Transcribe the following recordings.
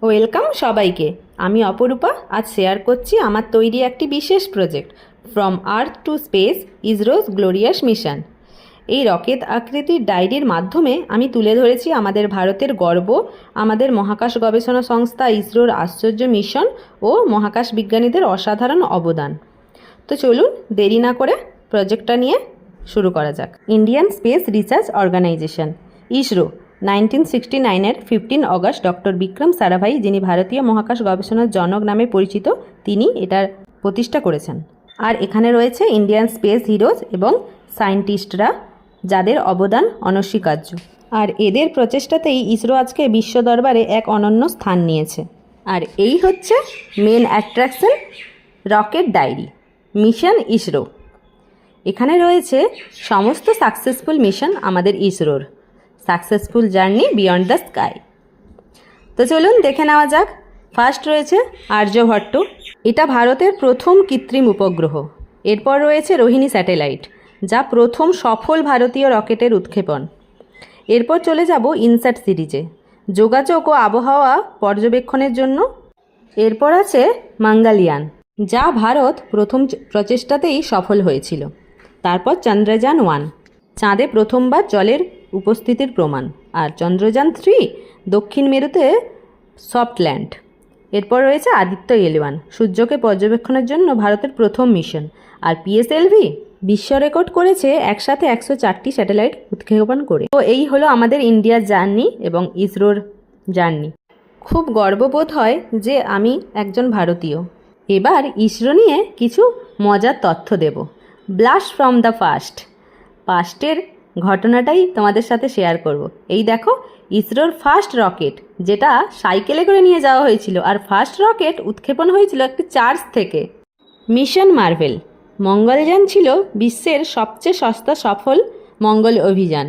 Welcome সবাইকে। আমি অপরূপা। আজ শেয়ার করছি আমার তৈরি একটি বিশেষ project, from earth to space, ISRO's glorious mission. এই রকেট আকৃতির ডায়েরির মাধ্যমে আমি তুলে ধরেছি আমাদের ভারতের গর্ব, আমাদের মহাকাশ গবেষণা সংস্থা ইসরোর আশ্চর্য মিশন ও মহাকাশ বিজ্ঞানীদের অসাধারণ অবদান। তো চলুন দেরি না করে প্রজেক্টটা নিয়ে শুরু করা যাক। Indian space research organisation, ISRO, 1969-এর 15 অগস্ট ডক্টর বিক্রম সারাভাই, যিনি ভারতীয় মহাকাশ গবেষণার জনক নামে পরিচিত, তিনি এটার প্রতিষ্ঠা করেছেন। আর এখানে রয়েছে ইন্ডিয়ান স্পেস হিরোজ এবং সায়েন্টিস্টরা, যাদের অবদান অনস্বীকার্য। আর এদের প্রচেষ্টাতেই ইসরো আজকে বিশ্ব দরবারে এক অনন্য স্থান নিয়েছে। আর এই হচ্ছে main attraction, rocket diary, mission ISRO. এখানে রয়েছে সমস্ত সাকসেসফুল মিশন আমাদের ইসরোর, successful journey beyond the sky. তো চলুন দেখে নেওয়া যাক। ফার্স্ট রয়েছে আর্যভট্ট, এটা ভারতের প্রথম কৃত্রিম উপগ্রহ। এরপর রয়েছে রোহিণী স্যাটেলাইট, যা প্রথম সফল ভারতীয় রকেটের উৎক্ষেপণ। এরপর চলে যাব ইনস্যাট সিরিজে, যোগাযোগ ও আবহাওয়া পর্যবেক্ষণের জন্য। এরপর আছে মঙ্গলয়ান, যা ভারত প্রথম প্রচেষ্টাতেই সফল হয়েছিল। তারপর চন্দ্রযান 1, চাঁদে প্রথমবার জলের উপস্থিতির প্রমাণ। আর চন্দ্রযান 3, দক্ষিণ মেরুতে সফট ল্যান্ড। এরপর রয়েছে আদিত্য এল1, সূর্যকে পর্যবেক্ষণের জন্য ভারতের প্রথম মিশন। আর পিএসএলভি বিশ্ব রেকর্ড করেছে একসাথে 104টি স্যাটেলাইট উৎক্ষেপণ করে। তো এই হলো আমাদের ইন্ডিয়ার জার্নি এবং ইসরোর জার্নি। খুব গর্ববোধ হয় যে আমি একজন ভারতীয়। এবার ইসরো নিয়ে কিছু মজার তথ্য দেব। ব্লাস্ট ফ্রম দ্য পাস্টের ঘটনাটাই তোমাদের সাথে শেয়ার করব। এই দেখো, ইসরোর ফার্স্ট রকেট, যেটা সাইকেলে করে নিয়ে যাওয়া হয়েছিল, আর ফার্স্ট রকেট উৎক্ষেপণ হয়েছিল একটি চার্জ থেকে। মিশন মার্ভেল, মঙ্গলযান ছিল বিশ্বের সবচেয়ে সস্তা সফল মঙ্গল অভিযান।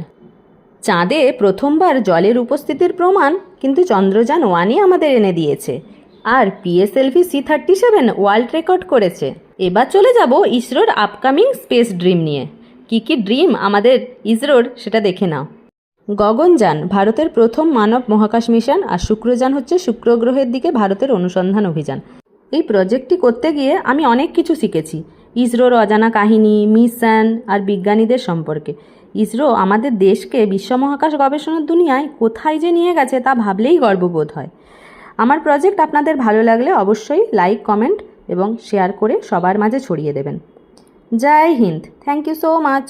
চাঁদে প্রথমবার জলের উপস্থিতির প্রমাণ কিন্তু চন্দ্রযান 1ই আমাদের এনে দিয়েছে। আর পিএসএলভি C-37 ওয়ার্ল্ড রেকর্ড করেছে। এবার চলে যাব ইসরোর আপকামিং স্পেস ড্রিম নিয়ে। কি কি ড্রিম আমাদের ইসরোর সেটা দেখে নাও। গগনযান, ভারতের প্রথম মানব মহাকাশ মিশন। আর শুক্রযান হচ্ছে শুক্র গ্রহের দিকে ভারতের অনুসন্ধান অভিযান। এই প্রজেক্টটি করতে গিয়ে আমি অনেক কিছু শিখেছি, ইসরোর অজানা কাহিনী, মিশন আর বিজ্ঞানীদের সম্পর্কে। ইসরো আমাদের দেশকে বিশ্ব মহাকাশ গবেষণার দুনিয়ায় কোথায় যে নিয়ে গেছে তা ভাবলেই গর্ববোধ হয়। আমার প্রজেক্ট আপনাদের ভালো লাগলে অবশ্যই লাইক, কমেন্ট এবং শেয়ার করে সবার মাঝে ছড়িয়ে দেবেন। জয় Hind. Thank you so much.